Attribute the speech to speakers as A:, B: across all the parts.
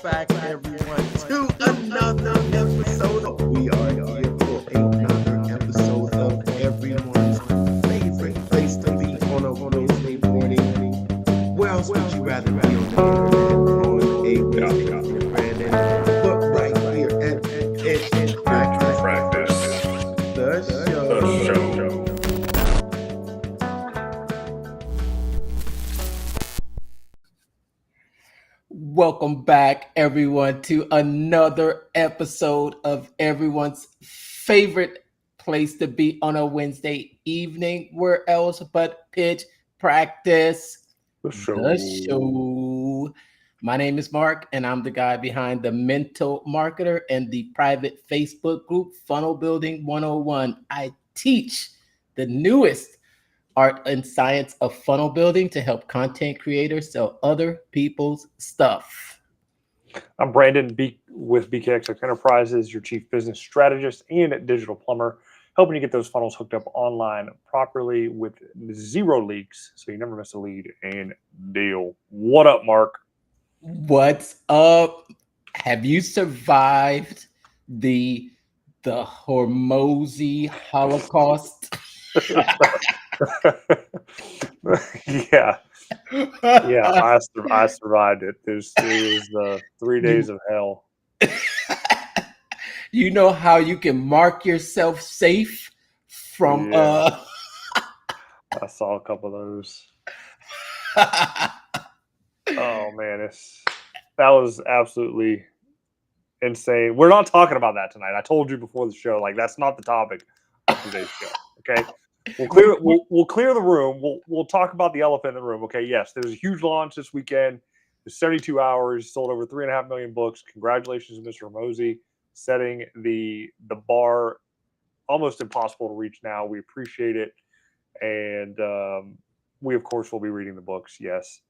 A: back, everyone, to another episode. We are here for another episode of everyone's favorite place to be on a Wednesday morning. Where else would you rather be on the internet on a Wednesday morning, Brandon? But right here at Practice, the show.
B: Welcome back, everyone, to another episode of everyone's favorite place to be on a Wednesday evening. Where else but pitch practice?
C: The
B: show. My name is Mark, and I'm the guy behind the Mental Marketer and the private Facebook group Funnel Building 101. I teach the newest art and science of funnel building to help content creators sell other people's stuff.
C: I'm Brandon with BKXX Enterprises, your chief business strategist and digital plumber, helping you get those funnels hooked up online properly with zero leaks, so you never miss a lead and deal. What up, Mark?
B: What's up? Have you survived the Hormozy Holocaust?
C: yeah, I survived it. It was 3 days of hell.
B: You know how you can mark yourself safe from
C: I saw a couple of those. Oh man, that was absolutely insane. We're not talking about that tonight. I told you before the show, like that's not the topic of today's show. Okay. We'll clear the room. We'll talk about the elephant in the room. Okay, yes, there's a huge launch this weekend. There's 72 hours, sold over 3.5 million books. Congratulations to Mr. Hormozy, setting the bar almost impossible to reach now. We appreciate it, and we of course will be reading the books. Yes,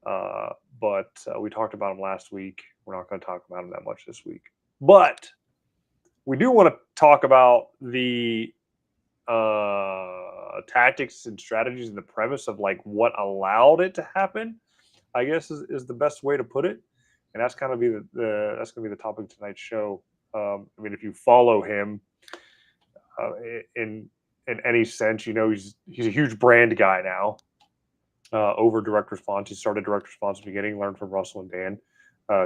C: but we talked about them last week. We're not going to talk about them that much this week, but we do want to talk about the tactics and strategies and the premise of like what allowed it to happen, I guess is the best way to put it. And that's kind of be that's going to be the topic of tonight's show. I mean, if you follow him in any sense, you know he's a huge brand guy now. Over direct response, he started direct response at the beginning, learned from Russell and Dan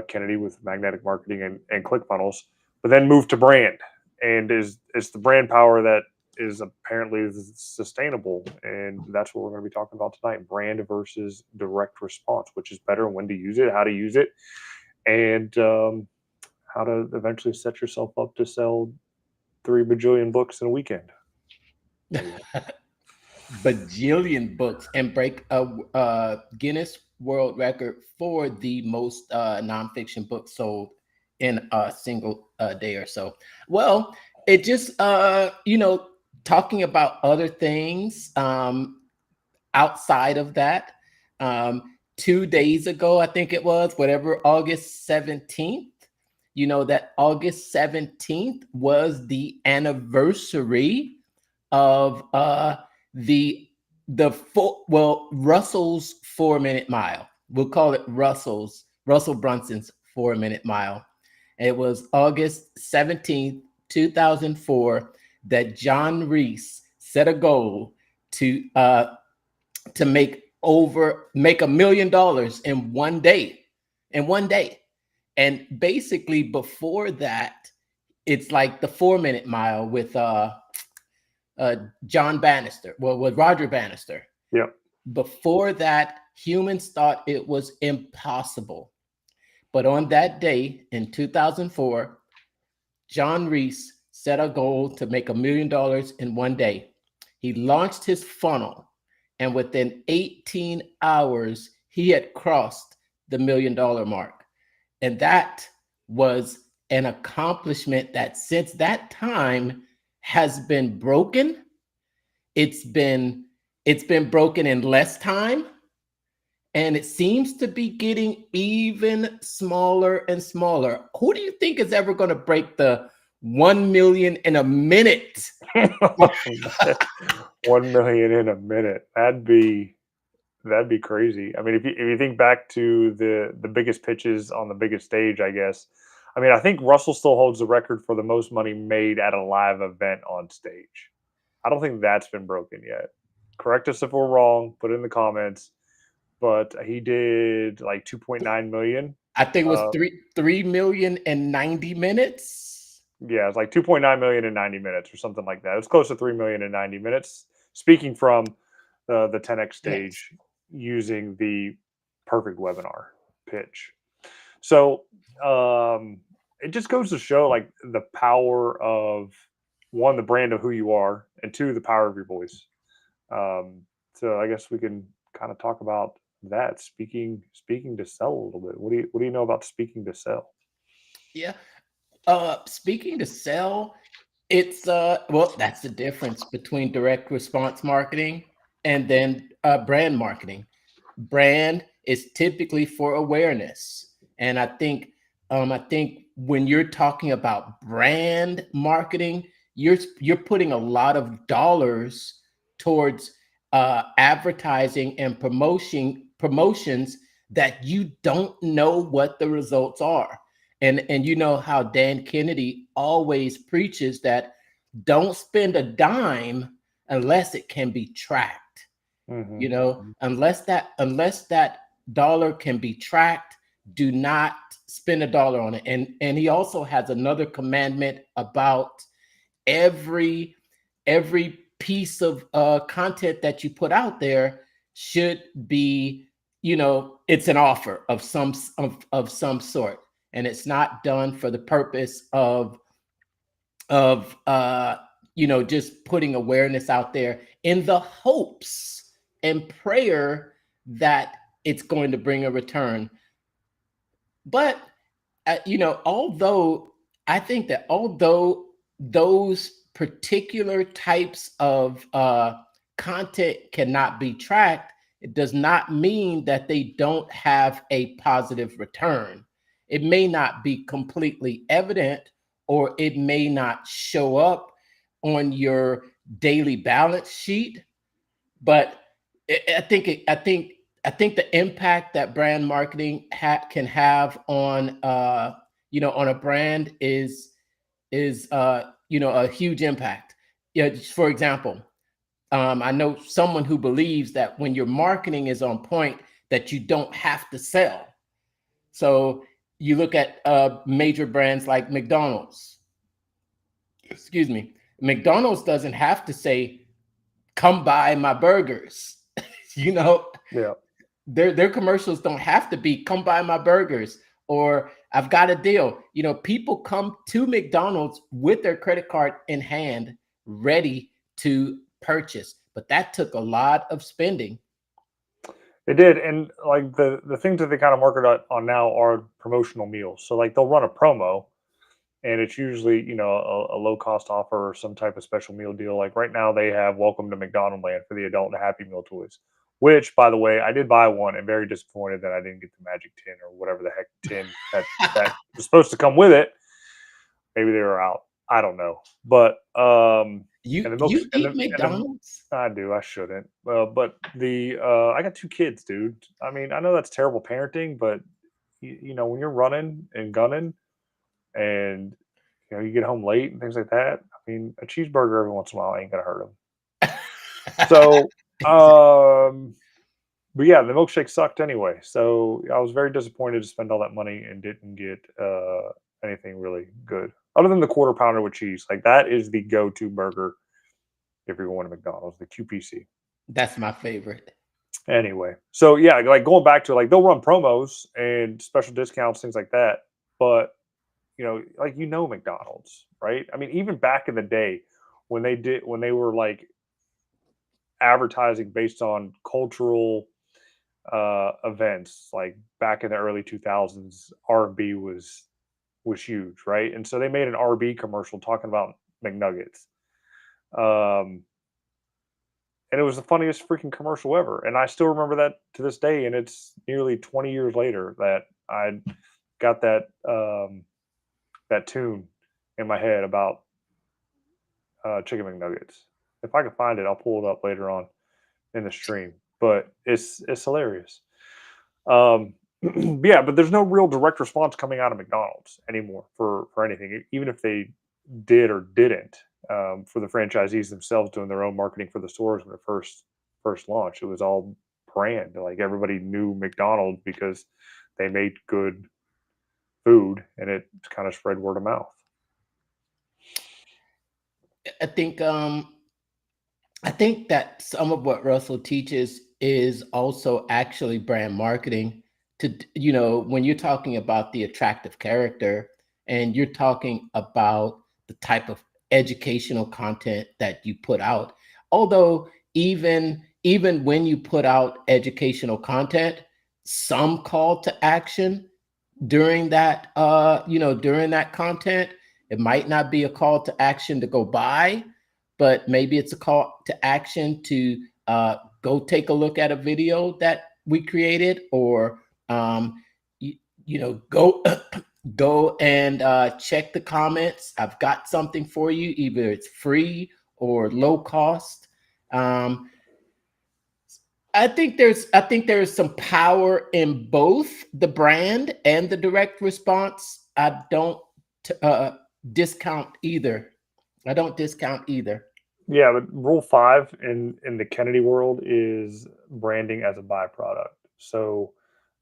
C: Kennedy with magnetic marketing and ClickFunnels, but then moved to brand, and it's the brand power that is apparently sustainable, and that's what we're going to be talking about tonight: brand versus direct response, which is better, when to use it, how to use it, and how to eventually set yourself up to sell 3 bajillion books in a weekend.
B: Bajillion books and break a Guinness World Record for the most nonfiction books sold in a single day or so. Well, it just talking about other things outside of that. 2 days ago, I think it was, August 17th, that August 17th was the anniversary of Russell's 4-minute mile. We'll call it Russell Brunson's 4-minute mile. It was August 17th, 2004, that John Reese set a goal to make $1 million in 1 day. And basically before that, it's like the 4-minute mile with John Bannister, with Roger Bannister.
C: Yeah.
B: Before that, humans thought it was impossible. But on that day in 2004, John Reese set a goal to make $1 million in 1 day. He launched his funnel, and within 18 hours, he had crossed the $1 million mark. And that was an accomplishment that since that time has been broken. It's been broken in less time, and it seems to be getting even smaller and smaller. Who do you think is ever going to break the 1 million in a minute?
C: 1 million in a minute. That'd be crazy. I mean, if you think back to the biggest pitches on the biggest stage, I guess. I mean, I think Russell still holds the record for the most money made at a live event on stage. I don't think that's been broken yet. Correct us if we're wrong. Put it in the comments. But he did like 2.9 million.
B: I think it was 3 million and 90 minutes.
C: Yeah, it's like 2.9 million in 90 minutes or something like that. It's close to 3 million in 90 minutes. Speaking from the 10x stage using the perfect webinar pitch. So it just goes to show like the power of one, the brand of who you are, and two, the power of your voice. So I guess we can kind of talk about that speaking to sell a little bit. What do you know about speaking to sell?
B: Yeah. Speaking to sell, it's well, that's the difference between direct response marketing and then brand marketing. Brand is typically for awareness, and I think when you're talking about brand marketing, you're putting a lot of dollars towards advertising and promotions that you don't know what the results are. And you know how Dan Kennedy always preaches that don't spend a dime unless it can be tracked.
C: Mm-hmm.
B: You know, unless that dollar can be tracked, do not spend a dollar on it. And he also has another commandment about every piece of content that you put out there should be, you know, it's an offer of some sort, and it's not done for the purpose of you know, just putting awareness out there in the hopes and prayer that it's going to bring a return. But you know, although I think that although those particular types of content cannot be tracked, it does not mean that they don't have a positive return. It may not be completely evident, or it may not show up on your daily balance sheet, but I think the impact that brand marketing can have on you know, on a brand is you know, a huge impact. Yeah, for example, I know someone who believes that when your marketing is on point, that you don't have to sell. So you look at major brands like McDonald's. Excuse me, McDonald's doesn't have to say, "Come buy my burgers." You know,
C: Yeah.
B: their commercials don't have to be "Come buy my burgers" or "I've got a deal." You know, people come to McDonald's with their credit card in hand, ready to purchase. But that took a lot of spending.
C: It did, and like the things that they kind of market on now are promotional meals. So like they'll run a promo, and it's usually, you know, a low cost offer or some type of special meal deal. Like right now, they have Welcome to McDonald Land for the adult and Happy Meal toys. Which, by the way, I did buy one and very disappointed that I didn't get the magic tin or whatever the heck tin that was supposed to come with it. Maybe they were out. I don't know, but and the milk
B: You
C: and
B: eat
C: the
B: McDonald's?
C: I do. I shouldn't. But the I got two kids, dude. I mean, I know that's terrible parenting, but you know, when you're running and gunning, and you know you get home late and things like that. I mean, a cheeseburger every once in a while ain't gonna hurt them. So, but yeah, the milkshake sucked anyway. So I was very disappointed to spend all that money and didn't get anything really good other than the quarter pounder with cheese. Like that is the go-to burger if you're going to McDonald's, the QPC.
B: That's my favorite.
C: Anyway, so yeah, like going back to like they'll run promos and special discounts, things like that. But you know, like you know McDonald's, right? I mean, even back in the day when they were like advertising based on cultural events, like back in the early 2000s, R&B was huge, right? And so they made an RB commercial talking about McNuggets. And it was the funniest freaking commercial ever. And I still remember that to this day. And it's nearly 20 years later that I got that tune in my head about chicken McNuggets. If I can find it, I'll pull it up later on in the stream. but it's hilarious. Yeah, but there's no real direct response coming out of McDonald's anymore for anything, even if they did or didn't. For the franchisees themselves doing their own marketing for the stores when it first launched, it was all brand. Like everybody knew McDonald's because they made good food, and it kind of spread word of mouth.
B: I think that some of what Russell teaches is also actually brand marketing. To, you know, when you're talking about the attractive character and you're talking about the type of educational content that you put out, although even when you put out educational content, some call to action during that during that content, it might not be a call to action to go buy, but maybe it's a call to action to go take a look at a video that we created, or you, go go and check the comments. I've got something for you, either it's free or low cost. I think there's some power in both the brand and the direct response. I don't discount either. I don't discount either.
C: Yeah, but rule 5 in the Kennedy world is branding as a byproduct. So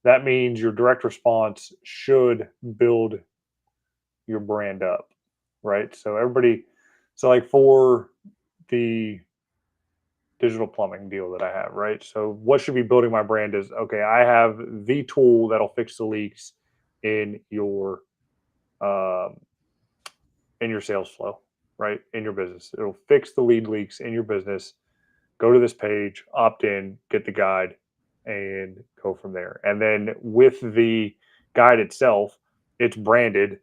C: that means your direct response should build your brand up, right? So like for the digital plumbing deal that I have, right? So what should be building my brand is, okay, I have the tool that'll fix the leaks in your um, sales flow, right? In your business, it'll fix the lead leaks in your business. Go to this page, opt in, get the guide, and go from there. And then with the guide itself, it's branded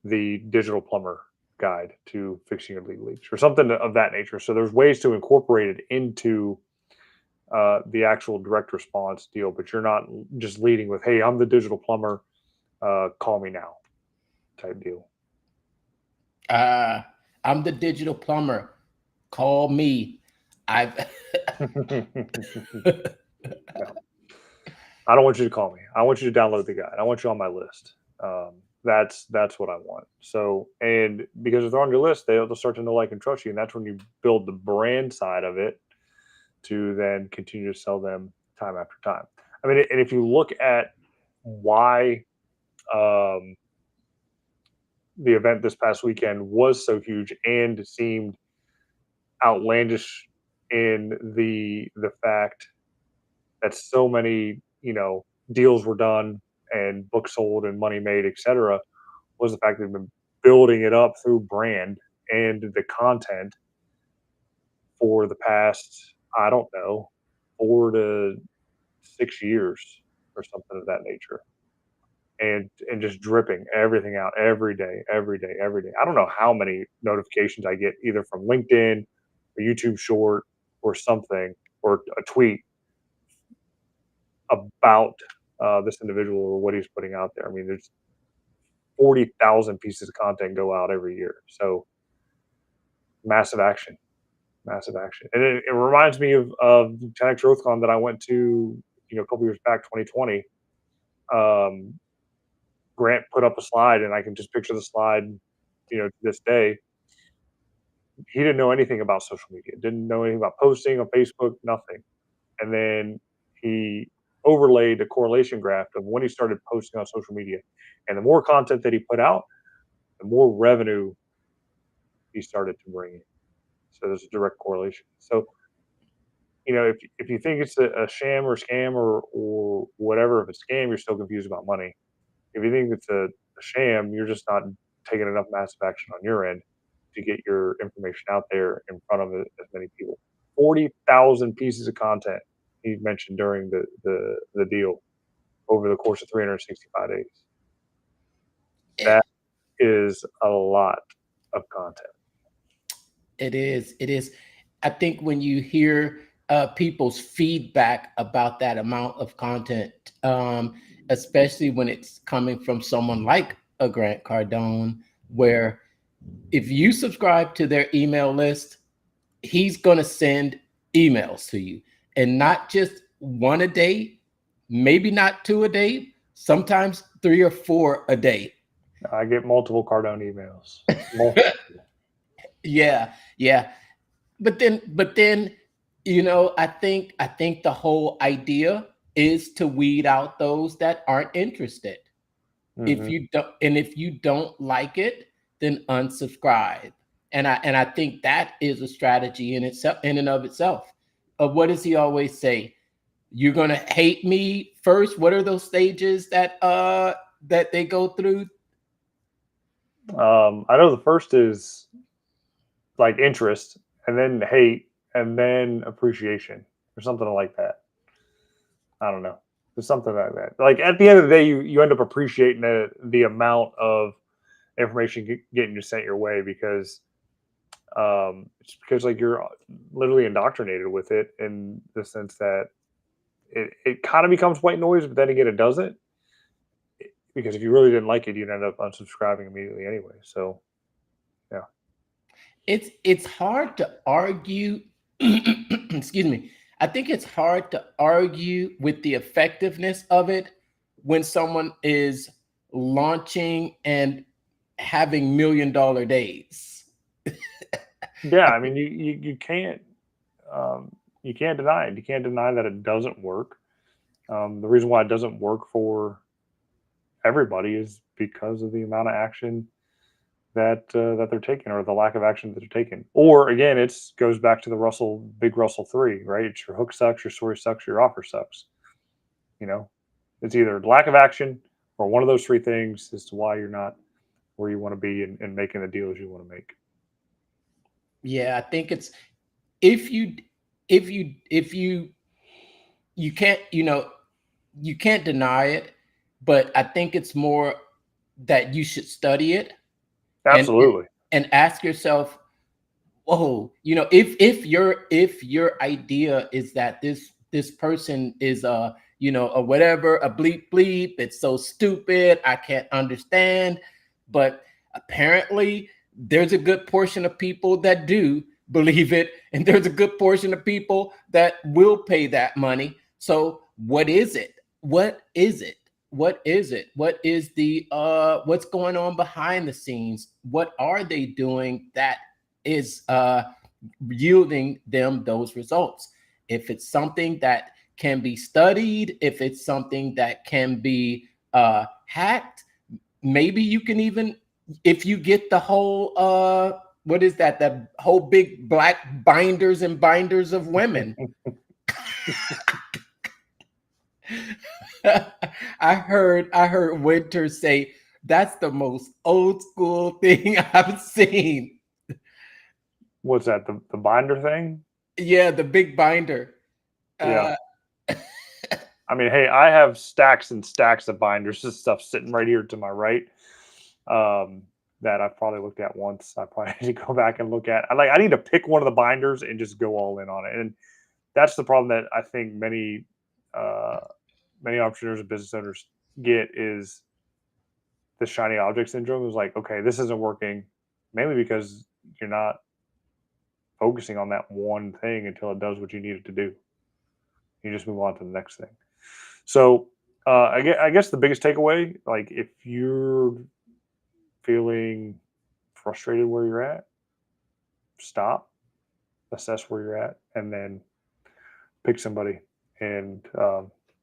C: the Digital Plumber guide to fixing your lead leaks or something of that nature. So there's ways to incorporate it into the actual direct response deal, but you're not just leading with, "Hey, I'm the Digital Plumber, call me now," type deal.
B: I'm the Digital Plumber. Call me. I've
C: No, I don't want you to call me. I want you to download the guide. I want you on my list. That's what I want. So, and because if they're on your list, they'll start to know, like, and trust you, and that's when you build the brand side of it to then continue to sell them time after time. I mean, and if you look at why the event this past weekend was so huge and seemed outlandish in the fact that so many deals were done and books sold and money made, etc., was the fact that they've been building it up through brand and the content for the past, I don't know, 4 to 6 years or something of that nature, and just dripping everything out every day, every day, every day. I don't know how many notifications I get either from LinkedIn or YouTube Short or something, or a tweet about this individual or what he's putting out there. I mean, there's 40,000 pieces of content go out every year. So massive action, massive action. And it reminds me of 10X GrowthCon that I went to, a couple years back, 2020. Grant put up a slide, and I can just picture the slide, to this day. He didn't know anything about social media, didn't know anything about posting on Facebook, nothing. And then he overlaid a correlation graph of when he started posting on social media. And the more content that he put out, the more revenue he started to bring in. So there's a direct correlation. So, if you think it's a sham or scam or whatever, if it's a scam, you're still confused about money. If you think it's a sham, you're just not taking enough massive action on your end to get your information out there in front of as many people. 40,000 pieces of content he mentioned during the deal over the course of 365 days. That is a lot of content.
B: It is. It is. I think when you hear people's feedback about that amount of content, especially when it's coming from someone like a Grant Cardone, where if you subscribe to their email list, he's going to send emails to you, and not just one a day, maybe not two a day, sometimes 3 or 4 a day.
C: I get multiple Cardone emails. Multiple.
B: Yeah, yeah. But then, I think the whole idea is to weed out those that aren't interested.
C: Mhm.
B: If you don't like it, then unsubscribe. And I think that is a strategy in itself, in and of itself. What does he always say? You're gonna hate me first. What are those stages that they go through?
C: I know the first is like interest, and then hate, and then appreciation, or something like that. I don't know. There's something like that. Like at the end of the day, you end up appreciating the amount of information getting you sent your way because it's because like you're literally indoctrinated with it in the sense that it kind of becomes white noise, but then again, it doesn't, because if you really didn't like it, you'd end up unsubscribing immediately anyway. So yeah.
B: It's hard to argue. Excuse me. I think it's hard to argue with the effectiveness of it when someone is launching and having $1 million days.
C: Yeah, I mean, you can't deny it. You can't deny that it doesn't work. The reason why it doesn't work for everybody is because of the amount of action that they're taking, or the lack of action that they're taking. Or again, it's goes back to the big Russell 3, right? It's your hook sucks, your story sucks, your offer sucks. You know, it's either lack of action or one of those three things as to why you're not where you want to be and making the deals you want to make.
B: Yeah, I think it's if you if you you can't you can't deny it, but I think it's more that you should study it and
C: Absolutely.
B: and ask yourself, whoa, if your idea is that this person is a whatever, a bleep bleep, it's so stupid, I can't understand, but apparently there's a good portion of people that do believe it, and there's a good portion of people that will pay that money. So what is it? What is it? What is it? What is the what's going on behind the scenes? What are they doing that is yielding them those results? If it's something that can be studied, if it's something that can be hacked, maybe you can even, if you get the whole what is that, the whole big black binders and binders of women. I heard Winter say that's the most old school thing I've seen.
C: What's that? The binder thing?
B: Yeah, the big binder.
C: Yeah.
B: Uh,
C: I mean, hey, I have stacks and stacks of binders. This stuff sitting right here to my right. That I've probably looked at once. I probably need to go back and look at. I need to pick one of the binders and just go all in on it. And that's the problem that I think many entrepreneurs and business owners get, is the shiny object syndrome. Is like, okay, this isn't working, mainly because you're not focusing on that one thing until it does what you need it to do. You just move on to the next thing. So I guess the biggest takeaway, like if you're feeling frustrated where you're at, stop, assess where you're at, and then pick somebody and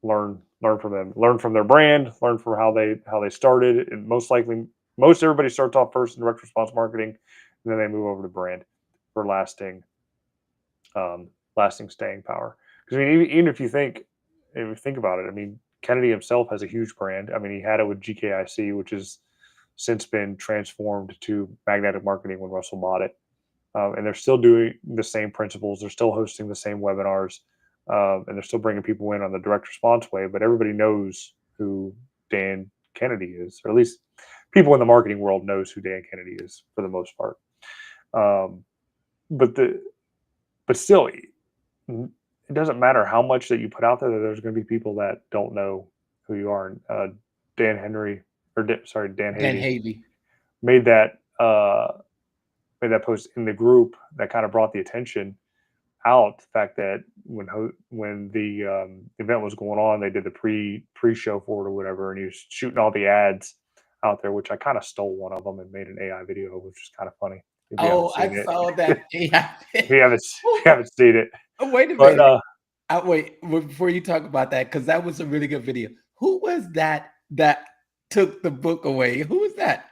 C: learn from them, learn from their brand, learn from how they started. And most likely, most everybody starts off first in direct response marketing, and then they move over to brand for lasting staying power. Because I mean, even if you think about it, I mean, Kennedy himself has a huge brand. I mean, he had it with GKIC, which has since been transformed to Magnetic Marketing when Russell bought it. And they're still doing the same principles. They're still hosting the same webinars, and they're still bringing people in on the direct response way. But everybody knows who Dan Kennedy is, or at least people in the marketing world knows who Dan Kennedy is for the most part. But still, it doesn't matter how much that you put out there. That there's going to be people that don't know who you are. Dan Henry, Dan
B: Dan
C: Havey
B: Havey.
C: made that post in the group that kind of brought the attention out the fact that when the event was going on, they did the pre-show for it or whatever, and he was shooting all the ads out there, which I kind of stole one of them and made an AI video, which is kind of funny if you haven't
B: Oh, I
C: seen it.
B: saw that. Yeah.
C: If you haven't seen it,
B: Oh, wait a
C: but
B: minute. Wait, before you talk about that, because that was a really good video. Who was that took the book away? Who was that?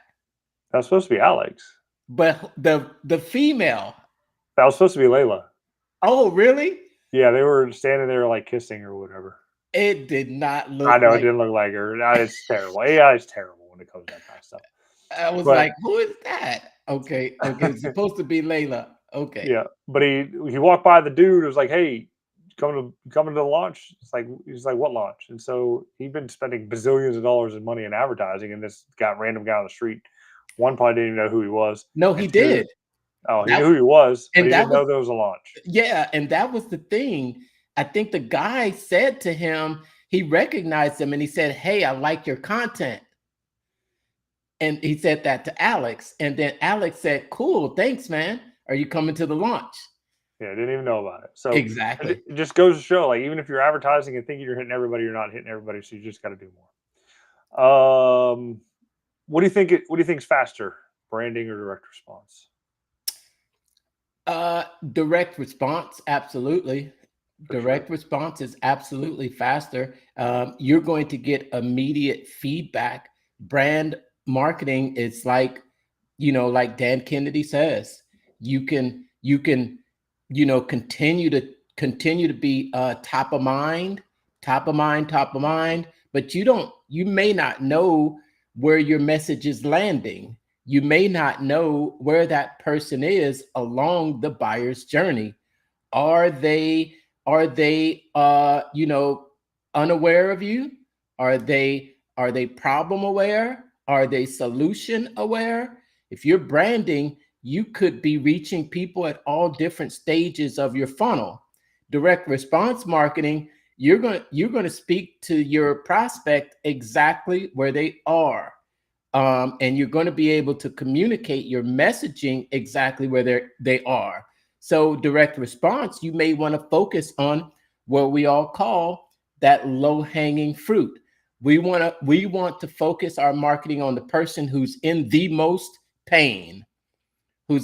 C: that was supposed to be Alex.
B: But the female.
C: That was supposed to be Layla.
B: Oh, really?
C: Yeah, they were standing there like kissing or whatever.
B: It did not look
C: I know it
B: like.
C: didn't look like her. No, it's terrible. AI is terrible when it comes to that kind of stuff.
B: I was
C: But
B: like, who is that? Okay, it's supposed to be Layla. Okay.
C: yeah, but he walked by the dude. It was like, hey, coming to the launch. It's like he's like, what launch? And so he'd been spending bazillions of dollars in money in advertising, and this random guy on the street. One probably didn't even know who he was.
B: No, he
C: And two,
B: did.
C: oh, he
B: That,
C: knew who he was, but
B: and
C: he
B: that
C: didn't
B: was
C: know there was a launch.
B: yeah, and that was the thing. I think the guy said to him, he recognized him and he said, "Hey, I like your content." And he said that to Alex. And then Alex said, "Cool, thanks, man. Are you coming to the launch?"
C: Yeah, didn't even know about it. So
B: Exactly.
C: it just goes to show, like, even if you're advertising and thinking you're hitting everybody, you're not hitting everybody. So you just got to do more. What do you think? What do you think is faster, branding or direct response?
B: Direct response, absolutely.
C: For
B: Direct
C: sure.
B: response is absolutely faster. You're going to get immediate feedback. Brand marketing is like, like Dan Kennedy says, you can, continue to be top of mind, top of mind, top of mind, but you may not know where your message is landing. You may not know where that person is along the buyer's journey. Are they unaware of you? Are they problem aware? Are they solution aware? If you're branding, you could be reaching people at all different stages of your funnel. Direct response marketing, you're going to speak to your prospect exactly where they are. And you're going to be able to communicate your messaging exactly where they are. So direct response, you may want to focus on what we all call that low hanging fruit. We want to focus our marketing on the person who's in the most pain, who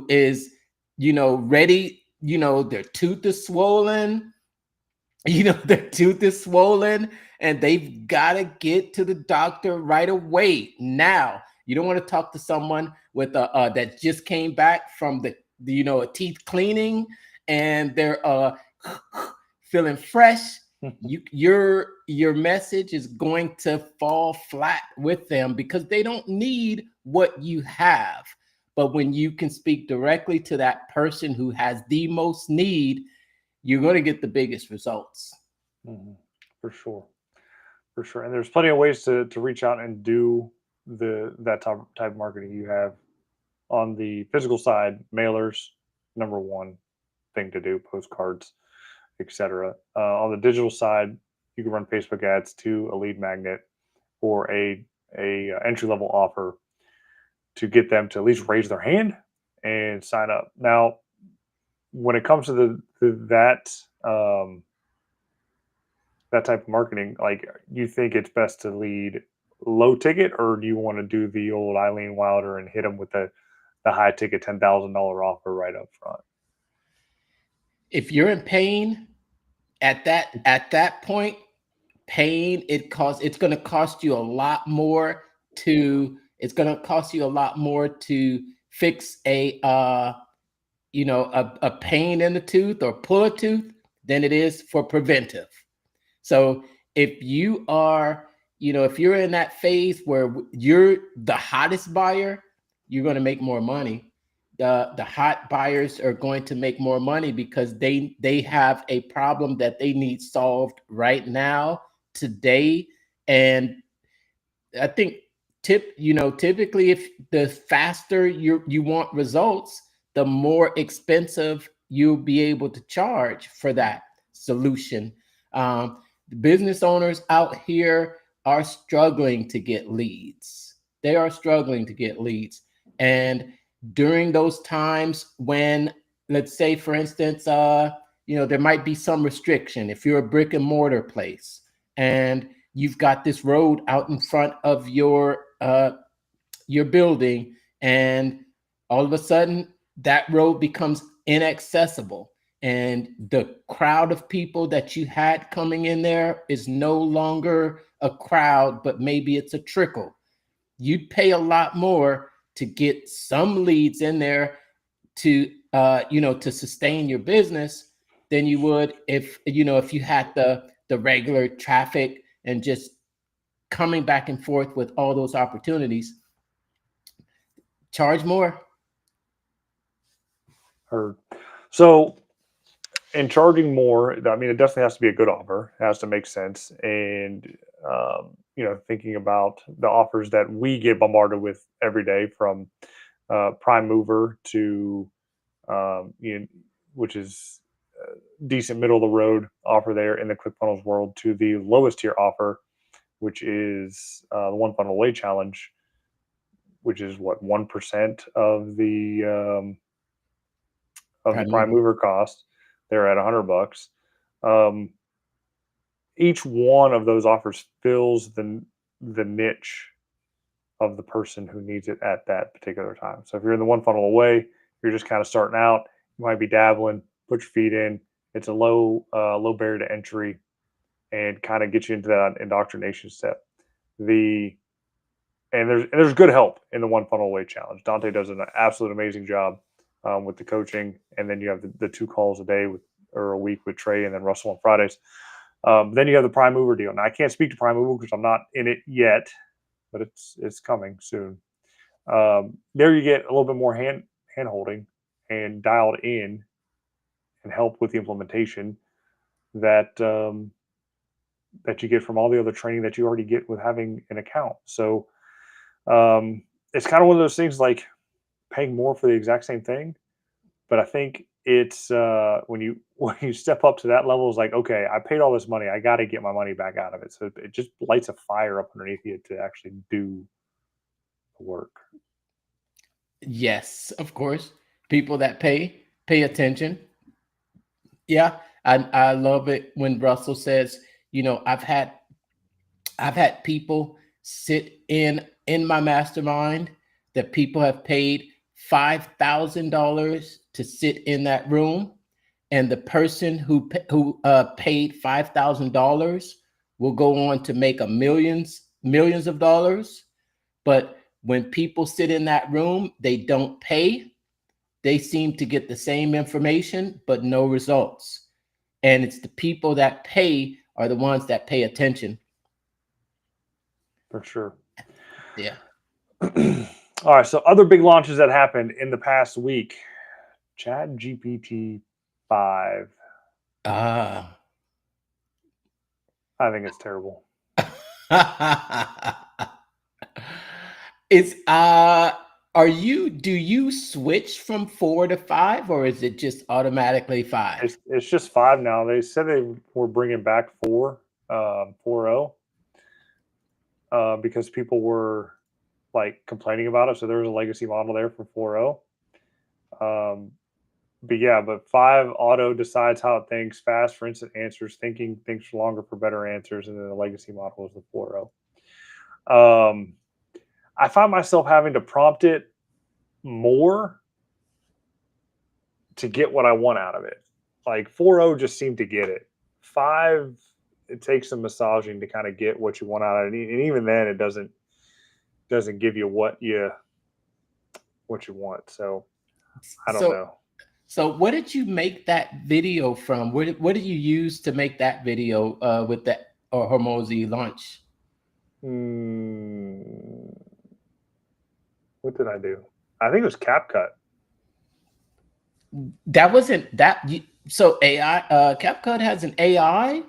B: is, ready, their tooth is swollen, their tooth is swollen and they've got to get to the doctor right away. Now, you don't want to talk to someone with that just came back from a teeth cleaning and they're feeling fresh. Your message is going to fall flat with them because they don't need what you have. But when you can speak directly to that person who has the most need, you're going to get the biggest results.
C: Mm-hmm. For sure. For sure. And there's plenty of ways to reach out and do that type of marketing you have. On the physical side, mailers, number one thing to do, postcards, etc. On the digital side, you can run Facebook ads to a lead magnet or a entry level offer to get them to at least raise their hand and sign up. Now, when it comes to that type of marketing, like, you think it's best to lead low ticket, or do you want to do the old Eileen Wilder and hit them with the high ticket $10,000 offer right up front?
B: If you're in pain at that point, pain, it's going to cost you a lot more to fix a pain in the tooth or pull a tooth than it is for preventive. So if you're in that phase where you're the hottest buyer, you're going to make more money. The hot buyers are going to make more money because they have a problem that they need solved right now, today. And I think typically, if the faster you want results, the more expensive you'll be able to charge for that solution. The business owners out here are struggling to get leads. They are struggling to get leads. And during those times when let's say, for instance, there might be some restriction if you're a brick and mortar place and you've got this road out in front of your building, and all of a sudden that road becomes inaccessible, and the crowd of people that you had coming in there is no longer a crowd, but maybe it's a trickle. You'd pay a lot more to get some leads in there to to sustain your business than you would if you had the regular traffic and just coming back and forth with all those opportunities. Charge more.
C: Or so in charging more, I mean, it definitely has to be a good offer. It has to make sense. And, thinking about the offers that we get bombarded with every day from prime mover to, which is decent middle of the road offer there in the ClickFunnels world, to the lowest tier offer, which is the one funnel away challenge, which is what, 1% of the prime mover cost. They're at $100. Each one of those offers fills the niche of the person who needs it at that particular time. So if you're in the one funnel away, you're just kind of starting out. You might be dabbling, put your feet in. It's a low barrier to entry, and kind of get you into that indoctrination step. And there's good help in the one funnel away challenge. Dante does an absolute amazing job with the coaching, and then you have the 2 calls a day or a week with Trey, and then Russell on Fridays. Then you have the prime mover deal. Now I can't speak to prime mover because I'm not in it yet, but it's coming soon. There you get a little bit more hand holding and dialed in, and help with the implementation that you get from all the other training that you already get with having an account. So it's kind of one of those things, like paying more for the exact same thing. But I think it's when you step up to that level, it's like, okay, I paid all this money, I got to get my money back out of it. So it just lights a fire up underneath you to actually do the work.
B: Yes, of course. People that pay attention. Yeah, I love it when Russell says, I've had people sit in my mastermind that people have paid $5,000 to sit in that room, and the person who paid $5,000 will go on to make millions of dollars. But when people sit in that room, they don't pay. They seem to get the same information, but no results. And it's the people that pay are the ones that pay attention.
C: For sure.
B: Yeah.
C: All right. So other big launches that happened in the past week. ChatGPT 5. I think it's terrible.
B: Do you switch from 4 to 5, or is it just automatically 5?
C: It's just 5 now. They said they were bringing back 4.0 because people were like complaining about it. So there was a legacy model there for 4.0. But 5 auto decides how it thinks, fast for instant answers, thinking thinks longer for better answers, and then the legacy model is the 4.0. I find myself having to prompt it more to get what I want out of it. Like 4.0 just seemed to get it. 5, it takes some massaging to kind of get what you want out of it, and even then, it doesn't give you what you want. So I don't know.
B: So what did you make that video from? What did you use to make that video with the Hormozy launch?
C: What did I do? I think it was CapCut.
B: That wasn't that. So AI, CapCut has an AI.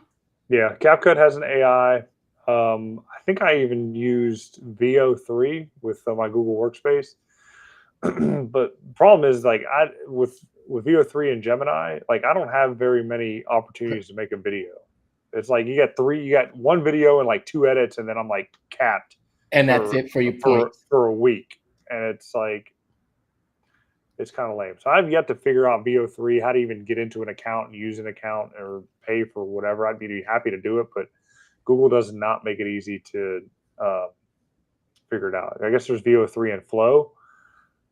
C: Yeah, CapCut has an AI. I think I even used VO3 with my Google Workspace. But the problem is, like, with VO3 and Gemini, like, I don't have very many opportunities to make a video. It's like you got one video and like 2 edits, and then I'm like capped.
B: And that's it for your points
C: for a week. And it's like, it's kind of lame. So I've yet to figure out VO3, how to even get into an account and use an account or pay for whatever. I'd be happy to do it, but Google does not make it easy to figure it out. I guess there's VO3 and Flow,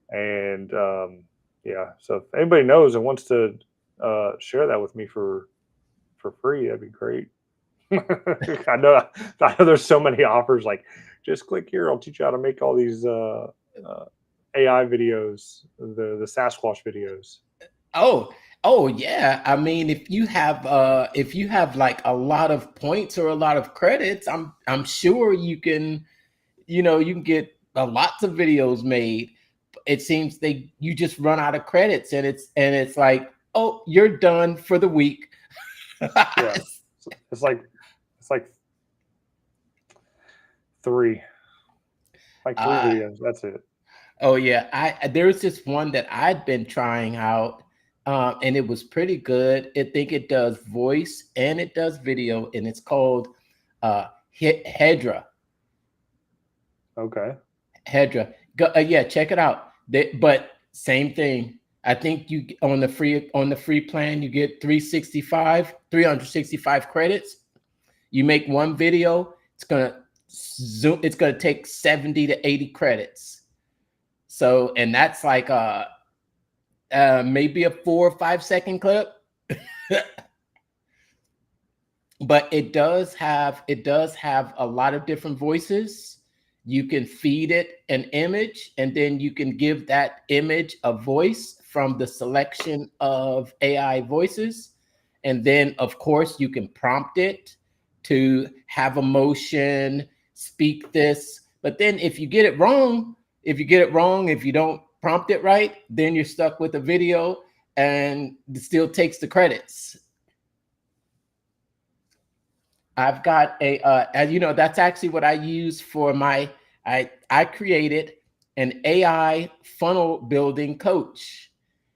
C: and yeah. So if anybody knows and wants to share that with me for free, that'd be great. I know there's so many offers like just click here, I'll teach you how to make all these AI videos, the Sasquatch videos.
B: Oh yeah. I mean, if you have like a lot of points or a lot of credits, I'm sure you can, you can get lots of videos made. It seems you just run out of credits, and it's like, oh, you're done for the week.
C: Yeah, it's like three videos. That's it.
B: Oh yeah, there was this one that I'd been trying out, and it was pretty good. I think it does voice and it does video, and it's called Hedra.
C: Okay.
B: Hedra. Yeah, check it out. But same thing. I think you on the free plan you get 365 credits. You make one video, it's gonna take 70 to 80 credits. So, and that's like maybe a 4 or 5 second clip. But it does have a lot of different voices. You can feed it an image, and then you can give that image a voice from the selection of AI voices. And then, of course, you can prompt it to have emotion, speak this. But then if you get it wrong, if you don't prompt it right, then you're stuck with a video and it still takes the credits. I've got as you know, that's actually what I use for I created an AI funnel building coach.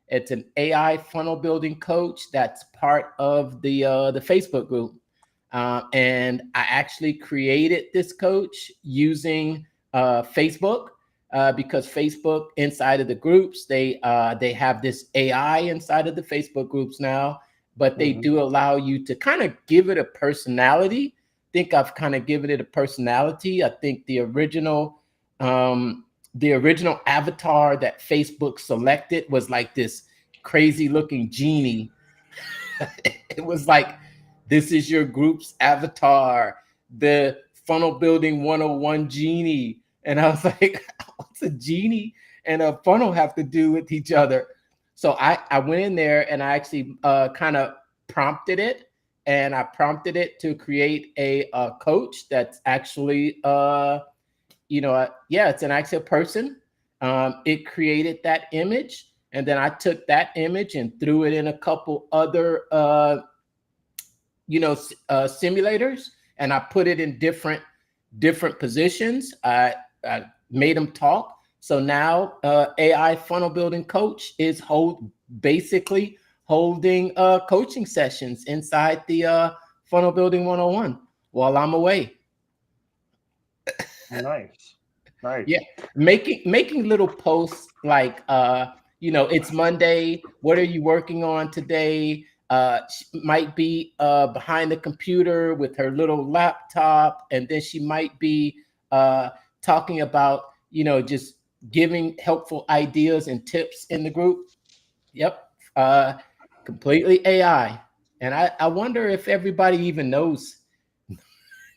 B: It's an AI funnel building coach that's part of the Facebook group. And I actually created this coach using Facebook because Facebook inside of the groups, they have this AI inside of the Facebook groups now, but they do allow you to kind of give it a personality. I think I've kind of given it a personality. I think the original avatar that Facebook selected was like this crazy looking genie. It was like, this is your group's avatar, the funnel building 101 genie. And I was like, what's a genie and a funnel have to do with each other? So I went in there and I actually kind of prompted it, and I prompted it to create a coach that's actually, it's an actual person. It created that image, and then I took that image and threw it in a couple other, simulators, and I put it in different positions. I made them talk. So now AI funnel building coach is basically holding coaching sessions inside the funnel building 101 while I'm away.
C: Nice.
B: Yeah, making little posts like it's Monday, what are you working on today? She might be behind the computer with her little laptop, and then she might be talking about just giving helpful ideas and tips in the group. Yep. Completely AI. And I wonder if everybody even knows.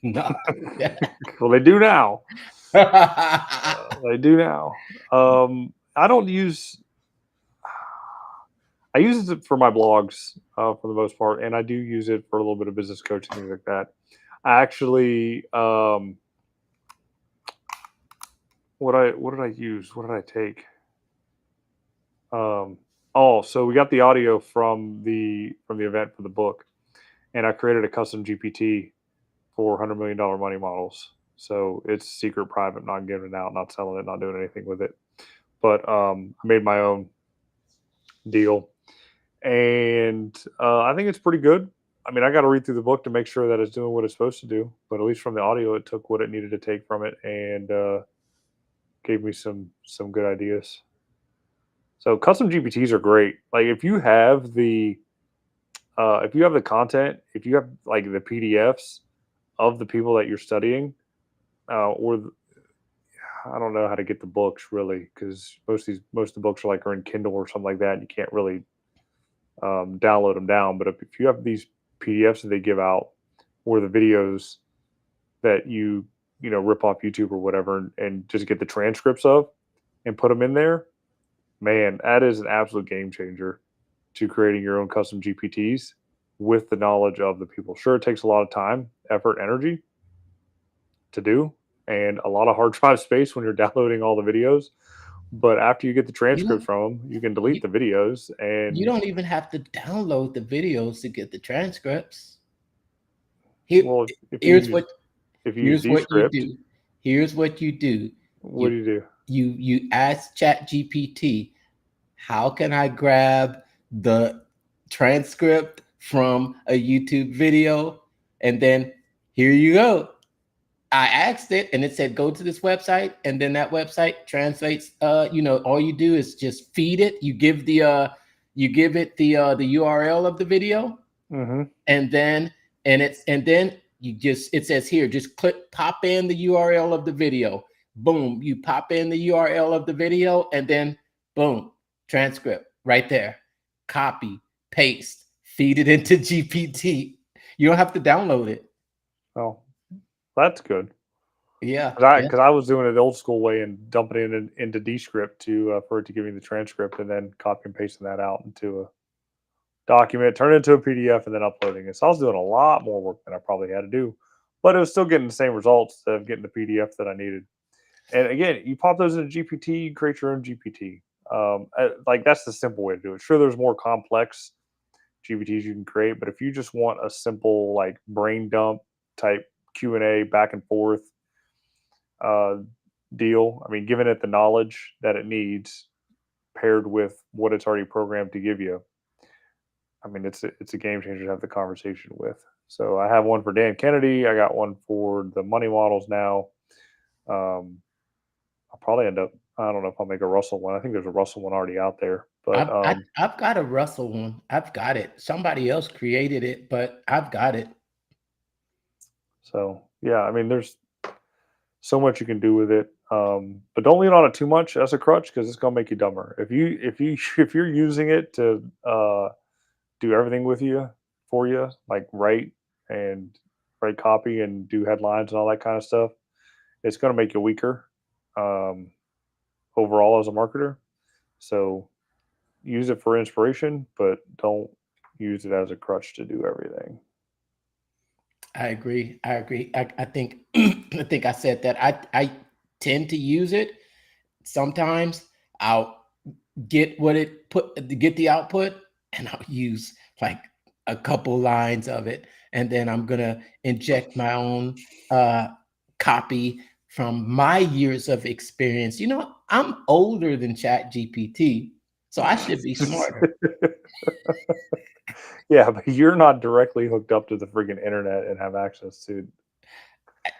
B: No.
C: Well, they do now. They do now. I don't use. I use it for my blogs for the most part, and I do use it for a little bit of business coaching, things like that. I actually, what did I use? What did I take? So we got the audio from the event for the book, and I created a custom GPT for $100 million money models. So it's secret, private, not giving it out, not selling it, not doing anything with it. But I made my own deal, and I think it's pretty good. I mean, I got to read through the book to make sure that it's doing what it's supposed to do. But at least from the audio, it took what it needed to take from it and gave me some good ideas. So custom GPTs are great. Like if you have the content, if you have like the PDFs of the people that you're studying, I don't know how to get the books really, because most of the books are in Kindle or something like that. And you can't really download them down. But if you have these PDFs that they give out, or the videos that you know rip off YouTube or whatever, and just get the transcripts of and put them in there, man, that is an absolute game changer to creating your own custom GPTs with the knowledge of the people. Sure, it takes a lot of time, effort, energy to do, and a lot of hard drive space when you're downloading all the videos. But after you get the
B: You
C: transcripts
B: don't
C: from them, you can delete
B: you,
C: the videos.
B: you
C: And
B: don't even have to download the videos to get the transcripts. Here,
C: well, if you
B: here's
C: use
B: what
C: if you use
B: here's what you
C: Descript,
B: do. Here's what you do.
C: what
B: You
C: do you do?
B: you ask Chat GPT, how can I grab the transcript from a YouTube video? And then here you go. I asked it and it said go to this website, and then that website translates. All you do is just feed it. You give it the URL of the video,
C: Mm-hmm.
B: and then it says here, just pop in the URL of the video. Boom, you pop in the URL of the video, and then boom, transcript right there. Copy, paste, feed it into GPT. You don't have to download it.
C: Oh, that's good.
B: Yeah, yeah.
C: Because I was doing it the old school way and dumping it into Descript to for it to give me the transcript, and then copy and pasting that out into a document, turn it into a PDF, and then uploading it. So I was doing a lot more work than I probably had to do, but it was still getting the same results of getting the PDF that I needed. And again, you pop those into GPT, you create your own GPT. Like that's the simple way to do it. Sure, there's more complex GPTs you can create, but if you just want a simple like brain dump type Q&A back and forth uh, deal, I mean, giving it the knowledge that it needs paired with what it's already programmed to give you, I mean, it's a game changer to have the conversation with. So I have one for Dan Kennedy. I got one for the money models now. I'll probably end up. I don't know if I'll make a Russell one. I think there's a Russell one already out there. But
B: I've got a Russell one. I've got it. Somebody else created it, but I've got it.
C: So yeah, I mean, there's so much you can do with it. But don't lean on it too much as a crutch, because it's gonna make you dumber. If you're using it to do everything with you for you, like and write copy and do headlines and all that kind of stuff, it's gonna make you weaker um, overall as a marketer. So use it for inspiration, but don't use it as a crutch to do everything.
B: I agree. I think I think I said that. I tend to use it. Sometimes I'll get get the output, and I'll use like a couple lines of it, and then I'm gonna inject my own copy from my years of experience. I'm older than Chat GPT, so I should be smarter.
C: Yeah, but you're not directly hooked up to the freaking internet and have access to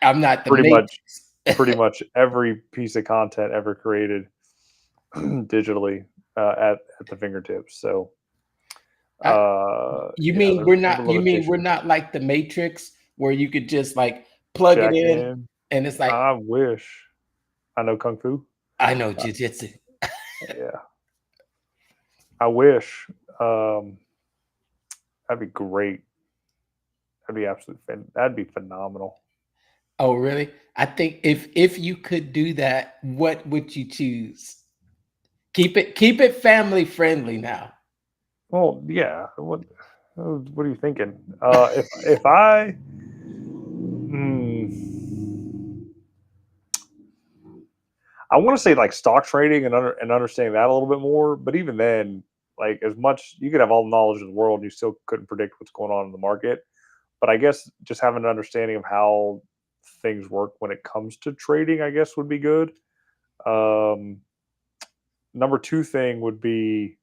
B: I'm not the
C: pretty much
B: matrix.
C: every piece of content ever created digitally at the fingertips. So
B: You
C: yeah,
B: mean
C: there's
B: you mean we're
C: limitations.
B: not like the Matrix where you could just like plug it
C: Jack
B: in
C: in.
B: and it's like,
C: I wish I know kung fu.
B: I know
C: Uh,
B: jujitsu.
C: yeah, I wish. That'd be great. That'd be that'd be phenomenal.
B: Oh, really? I think if you could do that, what would you choose? Keep it family friendly now.
C: Well, yeah. What are you thinking? If I I want to say like stock trading and understanding that a little bit more, but even then, like as much you could have all the knowledge in the world, and you still couldn't predict what's going on in the market. But I guess just having an understanding of how things work when it comes to trading, I guess would be good. Um, Number two thing would be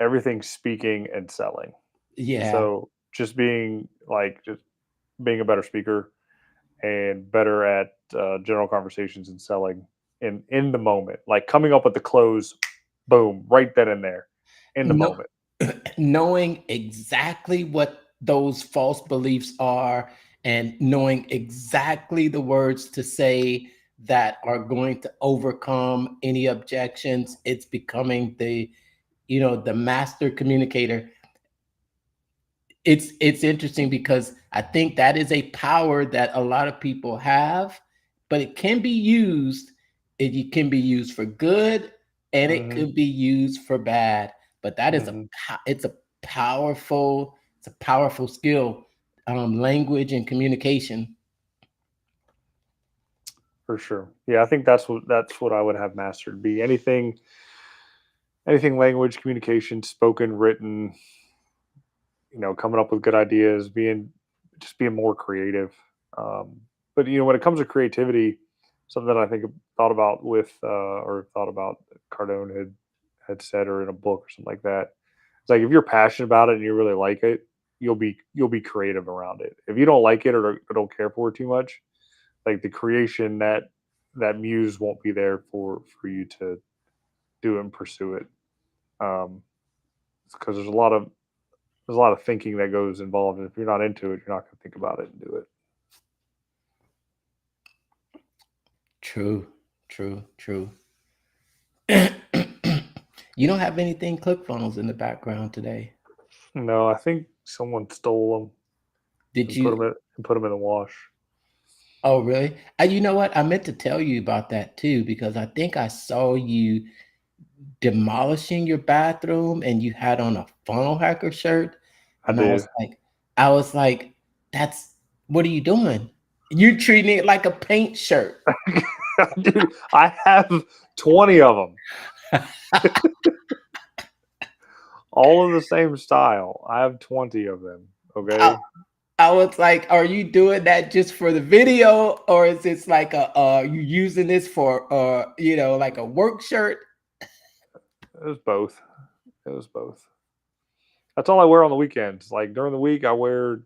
C: everything speaking and selling.
B: Yeah,
C: So just being a better speaker and better at general conversations and selling in the moment, like coming up with the close Boom, right then and there, in the
B: No,
C: moment.
B: knowing exactly what those false beliefs are and knowing exactly the words to say that are going to overcome any objections, it's becoming the, the master communicator. It's interesting because I think that is a power that a lot of people have, but it can be used. It can be used for good, and it
C: Hmm.
B: could be used for bad. But that is
C: Hmm.
B: it's a powerful skill, language and communication.
C: For sure. Yeah, I think that's what I would have mastered. Be anything language, communication, spoken, written, coming up with good ideas, being more creative. But when it comes to creativity, something that I think thought about or thought about Cardone had said, or in a book or something like that. It's like if you're passionate about it and you really like it, you'll be creative around it. If you don't like it or don't care for it too much, like the creation that muse won't be there for you to do and pursue it. Because there's a lot of thinking that goes involved, and if you're not into it, you're not going to think about it and do it.
B: True, true, true. You don't have anything ClickFunnels in the background today,
C: No, I think someone stole them
B: did
C: and put them
B: you?
C: in the wash.
B: Oh, really? You know what? I meant to tell you about that too, because I think I saw you demolishing your bathroom and you had on a funnel hacker shirt.
C: I
B: And
C: did.
B: I was like, that's what are you doing? You're treating it like a paint shirt.
C: Dude, I have 20 of them, all in the same style. I have 20 of them.
B: I,
C: Okay.
B: I was like, are you doing that just for the video, or is this like you using this for like a work shirt?
C: It was both. It was both. That's all I wear on the weekends. Like during the week, I wear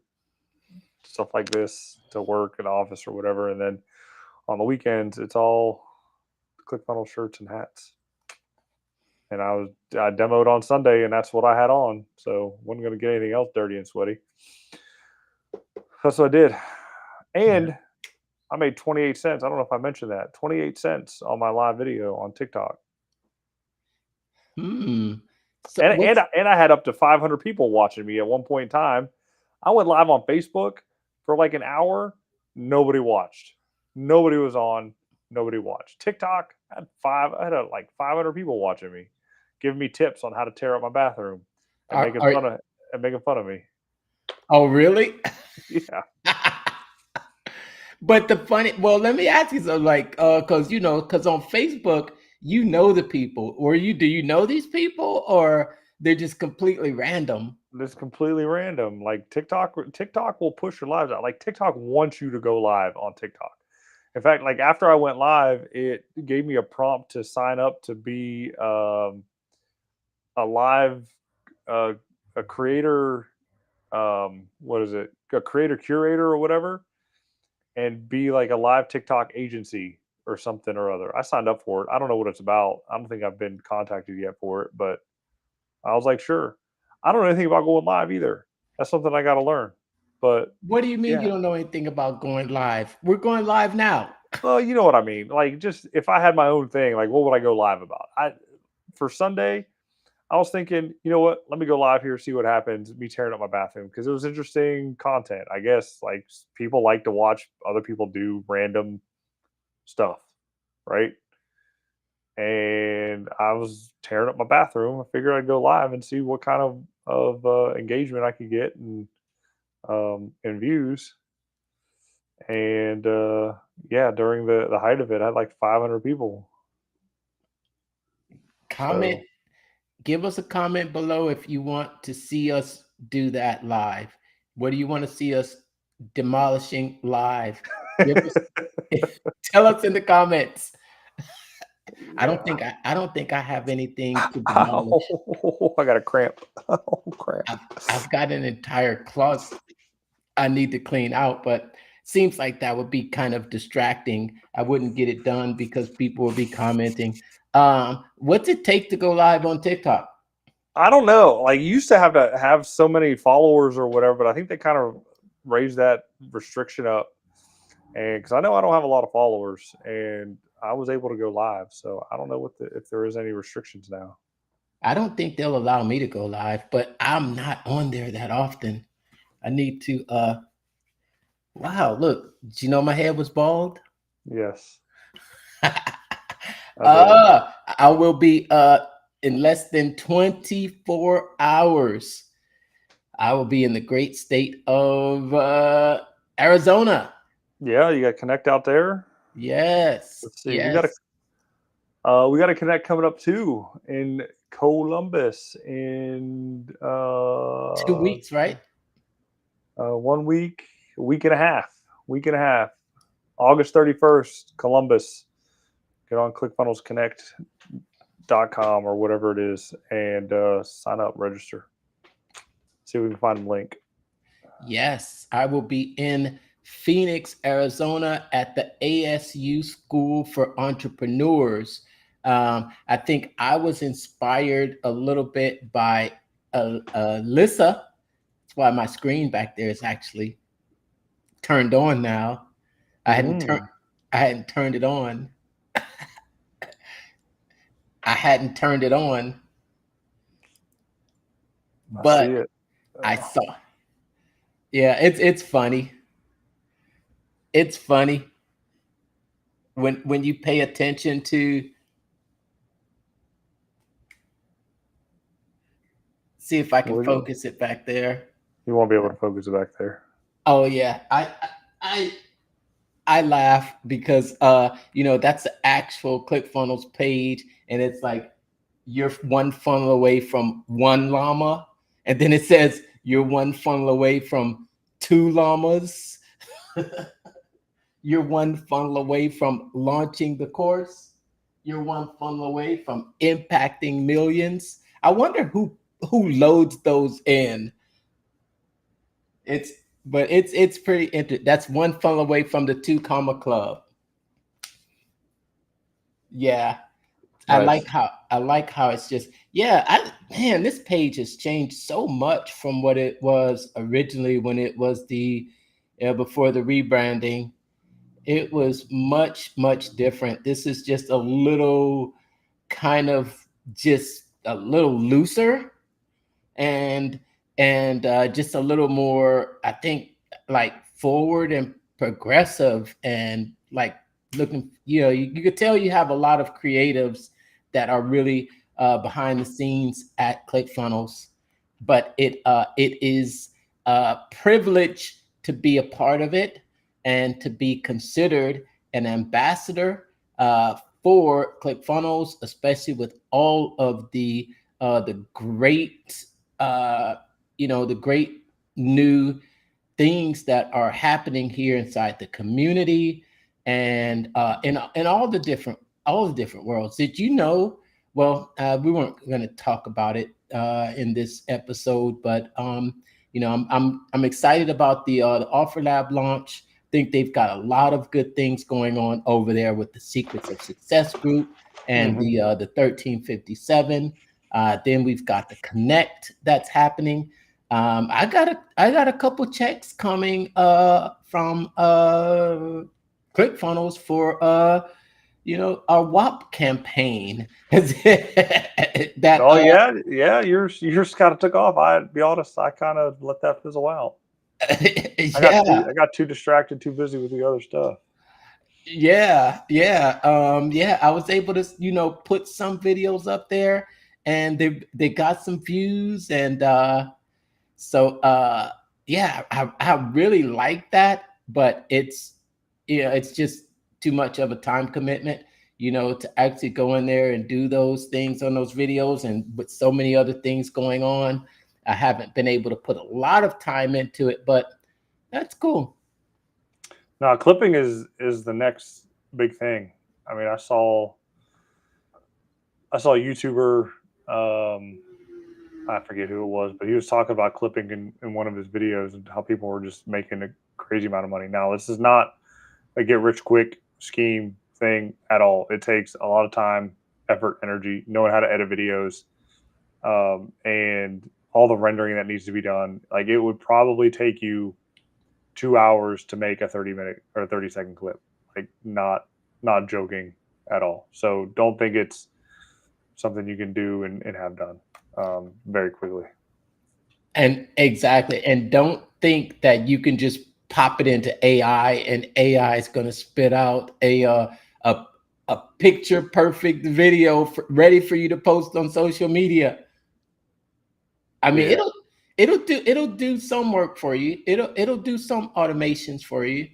C: stuff like this to work at office or whatever, and then on the weekends, it's all ClickFunnels shirts and hats. And I demoed on Sunday, and that's what I had on. So wasn't going to get anything else dirty and sweaty. That's what I did,
B: Yeah.
C: and I made 28 cents. I don't know if I mentioned that. 28 cents on my live video on TikTok,
B: Hmm. So
C: and and
B: what's
C: I- and I had up to 500 people watching me at one point in time. I went live on Facebook for like an hour. Nobody watched. Nobody was on. Nobody watched. TikTok I had like 500 people watching me, giving me tips on how to tear up my bathroom and
B: are,
C: making
B: are
C: fun of me.
B: oh really?
C: Yeah.
B: But the funny, well, let me ask you something, like, because on Facebook, the people, or do you know these people, or they're just completely random?
C: It's completely random. Like TikTok will push your lives out. Like TikTok wants you to go live on TikTok. In fact, like after I went live, it gave me a prompt to sign up to be a live uh, a creator. What is it? A creator curator or whatever, and be like a live TikTok agency or something or other. I signed up for it. I don't know what it's about. I don't think I've been contacted yet for it, but I was like, sure. I don't know anything about going live either. That's something I got to learn. But
B: What do you mean you
C: yeah,
B: don't know anything about going live? We're going live now.
C: well, you know what I mean. Like, just if I had my own thing, like, what would I go live about? For Sunday, I was thinking, you know what? Let me go live here, see what happens. Me tearing up my bathroom because it was interesting content. I guess like people like to watch other people do random stuff, right? And I was tearing up my bathroom. I figured I'd go live and see what kind of engagement I could get and views. And yeah, during the height of it, I had like 500 people.
B: Comment,
C: So
B: give us a comment below if you want to see us do that live. What do you want to see us demolishing live? Give us, tell us in the comments.
C: yeah.
B: I don't think I have anything to demolish.
C: Ow, I got a cramp. Oh crap.
B: I've got an entire closet I need to clean out, but seems like that would be kind of distracting. I wouldn't get it done because people will be commenting. What's it take to go live on TikTok?
C: I don't know. Like you used to have so many followers or whatever, but I think they kind of raised that restriction up. And because I know I don't have a lot of followers, and I was able to go live, so I don't know if there is any restrictions now.
B: I don't think they'll allow me to go live, but I'm not on there that often. I need to. Wow, look, did you know my head was bald?
C: Yes, I did.
B: I will be in less than 24 hours. I will be in the great state of Arizona.
C: Yeah, you got to connect out there.
B: Yes.
C: Let's see.
B: Yes.
C: We got to connect coming up too in Columbus in
B: 2 weeks, right?
C: 1 week, week and a half. August 31st, Columbus. Get on ClickFunnelsConnect.com or whatever it is and sign up, register. See if we can find a link.
B: Yes, I will be in Phoenix, Arizona at the ASU School for Entrepreneurs. I think I was inspired a little bit by Alyssa. That's why my screen back there is actually turned on now. I hadn't turned it on. I hadn't turned it on, but
C: I see it.
B: I saw. Yeah, it's funny. It's funny when you pay attention to. See if I can focus it back there.
C: You won't be able to focus it back there.
B: Oh yeah, I laugh because that's the actual ClickFunnels page, and it's like you're one funnel away from one llama, and then it says you're one funnel away from 2 llamas. You're one funnel away from launching the course. You're one funnel away from impacting millions. I wonder who loads those in. It's pretty interesting. That's one funnel away from the 2 comma club. Yeah.
C: Nice.
B: I like how it's just, this page has changed so much from what it was originally when it was before the rebranding. It was much, much different. This is just a little kind of just a little looser and just a little more, I think, like forward and progressive and like looking, you could tell you have a lot of creatives that are really behind the scenes at ClickFunnels, but it is a privilege to be a part of it and to be considered an ambassador for ClickFunnels, especially with all of the great the great new things that are happening here inside the community and in all the different worlds. Did you know? Well, we weren't going to talk about it in this episode, but I'm excited about the Offer Lab launch. I think they've got a lot of good things going on over there with the Secrets of Success group and the 1357. Then we've got the Connect that's happening. I got a couple checks coming from ClickFunnels for our WAP campaign.
C: Yours kind of took off. I'll be honest, I kind of let that fizzle out.
B: I
C: got too distracted, too busy with the other stuff.
B: Yeah. I was able to, put some videos up there, and they got some views, and I really like that, but it's just too much of a time commitment, to actually go in there and do those things on those videos, and with so many other things going on, I haven't been able to put a lot of time into it, but that's cool.
C: No, clipping is the next big thing. I mean, I saw a YouTuber, I forget who it was, but he was talking about clipping in one of his videos and how people were just making a crazy amount of money. Now, this is not a get rich quick scheme thing at all. It takes a lot of time, effort, energy, knowing how to edit videos, and all the rendering that needs to be done. Like, it would probably take you 2 hours to make a 30-minute or 30-second clip. Like, not joking at all. So don't think it's something you can do and have done very quickly.
B: And exactly. And don't think that you can just pop it into AI and AI is going to spit out a picture perfect video ready for you to post on social media. I mean,
C: Yeah.
B: it'll do some work for you. It'll do some automations for you.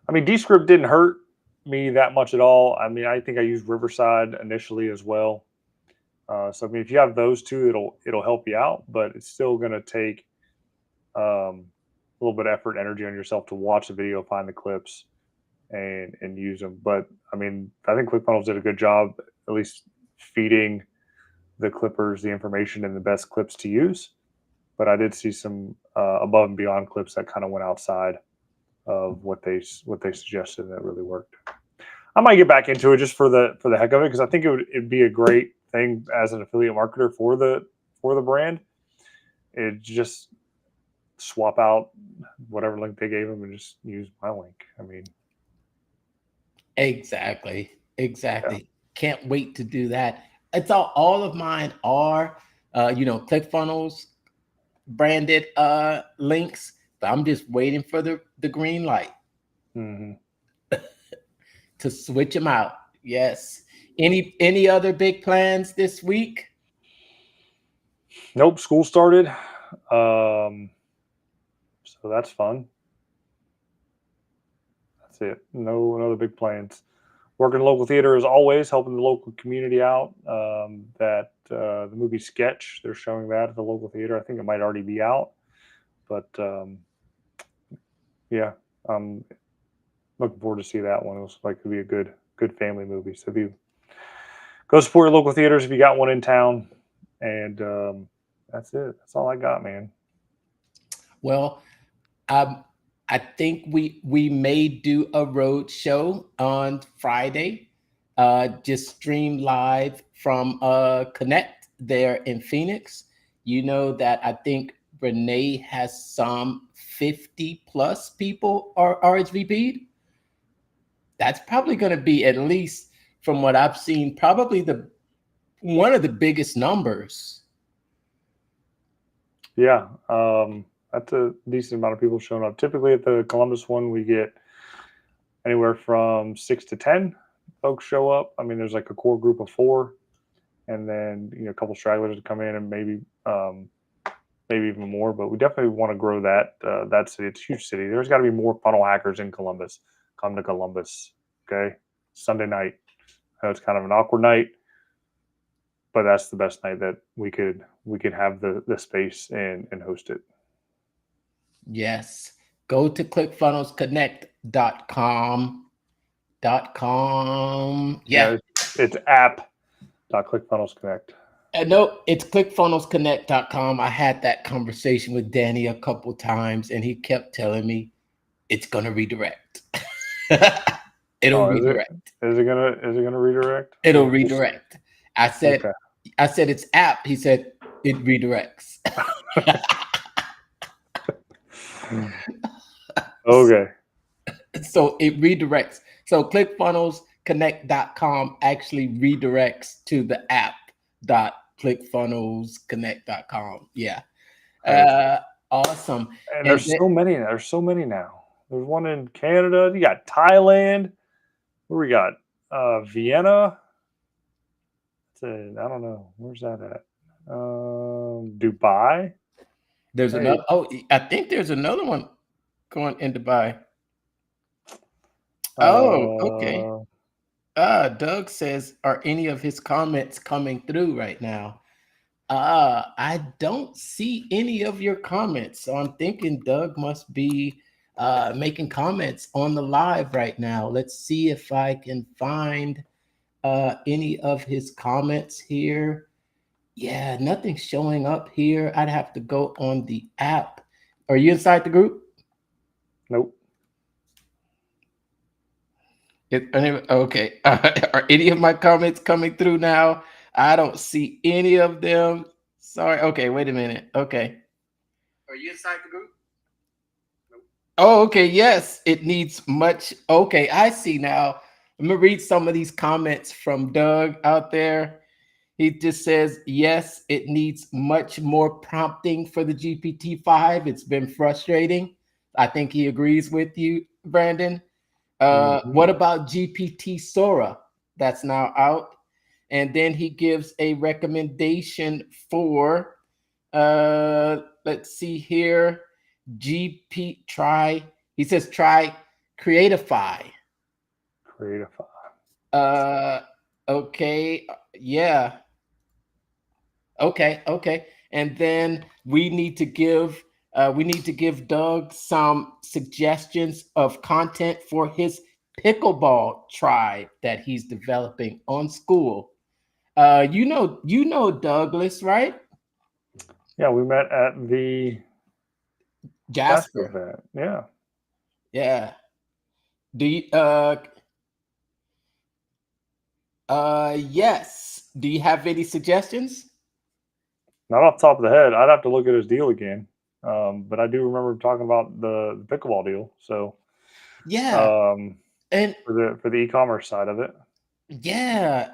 C: I mean, Descript didn't hurt me that much at all. I mean, I think I used Riverside initially as well. So I mean, if you have those two, it'll help you out, but it's still going to take a little bit of effort, energy on yourself to watch the video, find the clips, and use them. But I mean, I think ClickFunnels did a good job, at least feeding the clippers the information and the best clips to use. But I did see some above and beyond clips that kind of went outside of what they suggested, and that really worked. I might get back into it just for the heck of it, because I think it'd be a great thing as an affiliate marketer for the brand. It just swap out whatever link they gave them and just use my link. I mean,
B: exactly. Yeah. Can't wait to do that. It's all of mine are ClickFunnels branded links, but I'm just waiting for the green light to switch them out. Yes. Any other big plans this week?
C: Nope. School started. So that's fun. That's it. No other big plans. Working in local theater as always, helping the local community out. The movie Sketch, they're showing that at the local theater. I think it might already be out, but yeah, I'm looking forward to see that one. It looks like it'd be a good family movie. So go support your local theaters if you got one in town, and that's it. That's all I got, man.
B: Well, I think we may do a road show on Friday. Just stream live from Connect there in Phoenix. You know that I think Renee has some 50 plus people are RSVP'd. That's probably going to be, at least from what I've seen, probably one of the biggest numbers.
C: Yeah. That's a decent amount of people showing up. Typically at the Columbus one, we get anywhere from 6 to 10 folks show up. I mean, there's like a core group of 4, and then a couple stragglers to come in, and maybe even more. But we definitely want to grow that city. It's a huge city. There's got to be more funnel hackers in Columbus. Come to Columbus, okay? Sunday night. I know it's kind of an awkward night, but that's the best night that we could have the space and host it.
B: Yes. Go to clickfunnelsconnect.com. Yeah.
C: It's app.clickfunnelsconnect.
B: No, it's clickfunnelsconnect.com. I had that conversation with Danny a couple times, and he kept telling me it's going to redirect. It'll redirect.
C: Is it gonna redirect?
B: It'll redirect. I said it's app. He said it redirects.
C: Okay.
B: So it redirects. So clickfunnelsconnect.com actually redirects to the app.clickfunnelsconnect.com. Yeah. Awesome.
C: And there's so many. There's so many now. There's one in Canada. You got Thailand. Where we got Vienna. I don't know. Where's that at? Dubai.
B: There's another. Oh, I think there's another one going in Dubai. Oh, okay. Doug says, are any of his comments coming through right now? I don't see any of your comments. So I'm thinking Doug must be making comments on the live right now. Let's see if I can find any of his comments here. Yeah, nothing's showing up here. I'd have to go on the app. Are you inside the group?
C: Nope.
B: Okay. Are any of my comments coming through now? I don't see any of them. Sorry. Okay, wait a minute. Okay.
D: Are you inside the group?
B: Oh, okay. Yes, it needs much. Okay, I see now. Let me read some of these comments from Doug out there. He just says, yes, it needs much more prompting for the GPT-5. It's been frustrating. I think he agrees with you, Brandon. What about GPT Sora? That's now out. And then he gives a recommendation for, let's see here, he says try Creatify.
C: Creatify.
B: Okay, yeah. Okay. And then we need to give Doug some suggestions of content for his pickleball tribe that he's developing on school. You know Douglas, right?
C: Yeah, we met at the Jasper
B: Jasper.
C: event. Yeah.
B: Yeah. Do you yes. Do you have any suggestions?
C: Not off the top of the head. I'd have to look at his deal again. But I do remember talking about the pickleball deal. So
B: Yeah. And
C: for the e-commerce side of it.
B: yeah.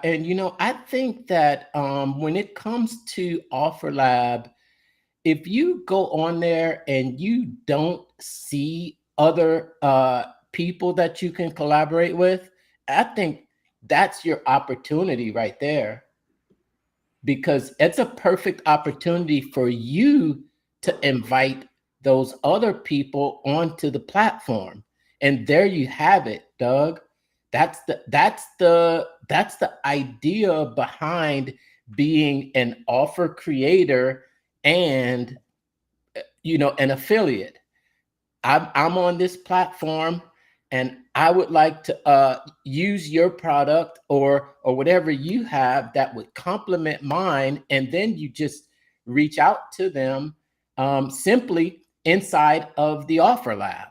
B: And I think that when it comes to Offer Lab, if you go on there and you don't see other people that you can collaborate with, I think that's your opportunity right there, because it's a perfect opportunity for you to invite those other people onto the platform. And there you have it, Doug. That's the idea behind being an offer creator and an affiliate. I'm on this platform and I would like to use your product or whatever you have that would complement mine, and then you just reach out to them simply inside of the Offer Lab.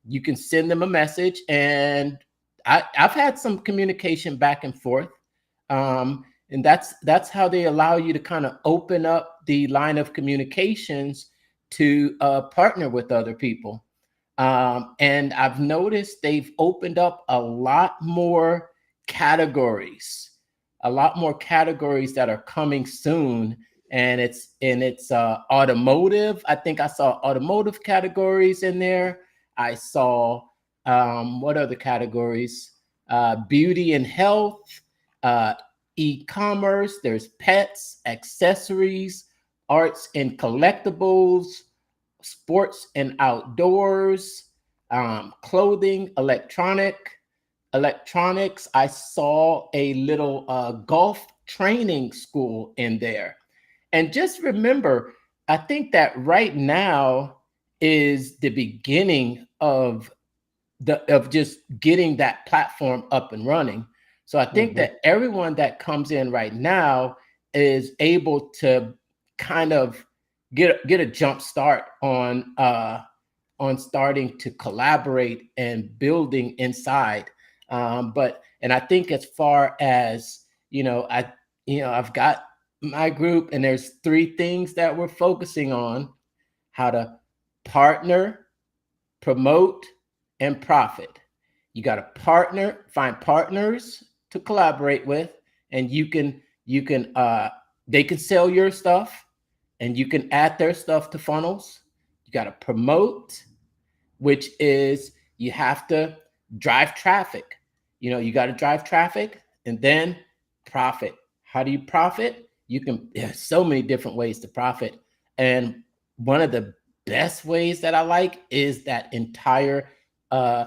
B: You can send them a message, and I've had some communication back and forth, and that's how they allow you to kind of open up the line of communications to partner with other people. And I've noticed they've opened up categories, a lot more categories that are coming soon. And it's automotive. I think I saw automotive categories in there. I saw what other categories? Beauty and health, uh, e-commerce. There's pets, accessories, arts and collectibles, sports and outdoors, clothing, electronics. I saw a little golf training school in there. And just remember, I think that right now is the beginning of just getting that platform up and running. So I think that everyone that comes in right now is able to kind of get a jump start on starting to collaborate and building inside. And I think as far as I've got my group, and there's three things that we're focusing on: how to partner, promote, and profit. You got to find partners to collaborate with, and they can sell your stuff, and you can add their stuff to funnels. You got to promote, which is you have to drive traffic. You got to drive traffic, and then profit. How do you profit? There's so many different ways to profit. And one of the best ways that I like is that entire uh,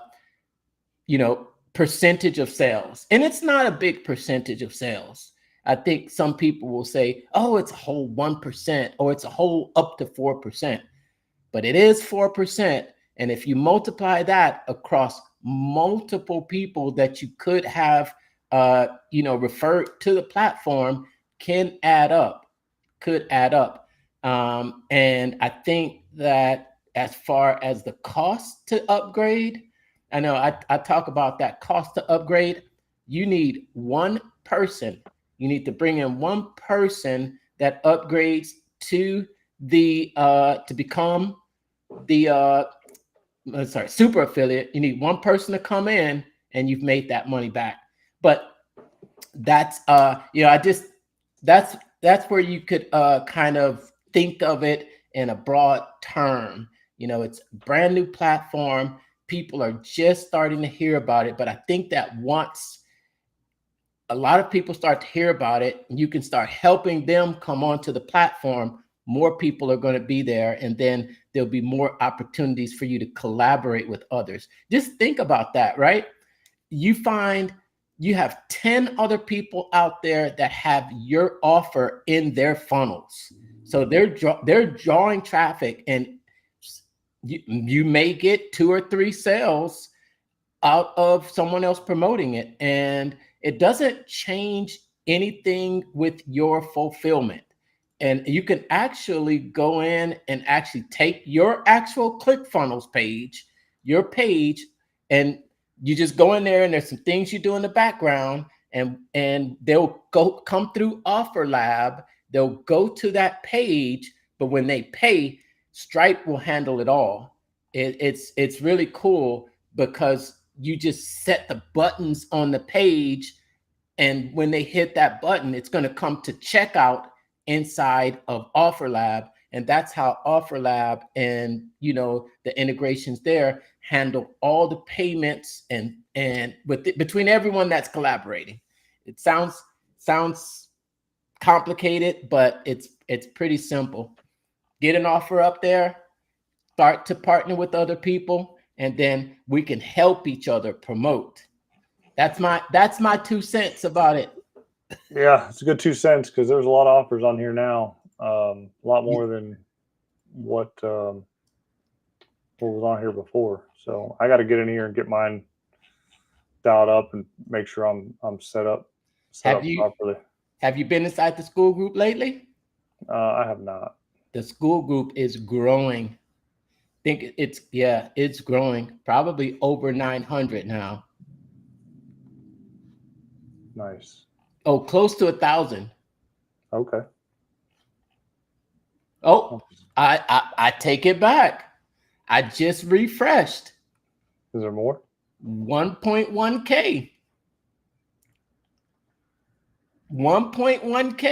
B: percentage of sales. And it's not a big percentage of sales. I think some people will say, oh, it's a whole 1%, or it's a whole up to 4%. But it is 4%. And if you multiply that across multiple people that you could have referred to the platform, could add up. And I think that as far as the cost to upgrade, I know I talk about that cost to upgrade. You need one person. You need to bring in one person that upgrades to the to become the super affiliate. You need one person to come in and you've made that money back. But that's I just that's where you could kind of think of it in a broad term. It's a brand new platform. People are just starting to hear about it, but I think that once a lot of people start to hear about it, and you can start helping them come onto the platform, more people are going to be there, and then there'll be more opportunities for you to collaborate with others. Just think about that, right? You find you have 10 other people out there that have your offer in their funnels. So they're drawing traffic, and you may get 2 or 3 sales out of someone else promoting it. And it doesn't change anything with your fulfillment. And you can actually go in and actually take your actual ClickFunnels page, your page, and you just go in there and there's some things you do in the background, and they'll come through Offer Lab. They'll go to that page, but when they pay, Stripe will handle it all. It's really cool because you just set the buttons on the page, and when they hit that button, it's going to come to checkout inside of Offer Lab. And that's how Offer Lab and the integrations there handle all the payments and between everyone that's collaborating. It sounds complicated, but it's pretty simple. Get an offer up there, start to partner with other people, and then we can help each other promote. That's my 2 cents about it.
C: Yeah, it's a good 2 cents because there's a lot of offers on here now. A lot more than what was on here before. So I got to get in here and get mine dialed up and make sure I'm set up properly.
B: Have you been inside the school group lately?
C: I have not.
B: The school group is growing. I think it's growing, probably over 900 now.
C: Nice.
B: Oh, close to 1,000.
C: Okay.
B: Oh, I take it back. I just refreshed.
C: Is there more?
B: 1.1K. 1.1K.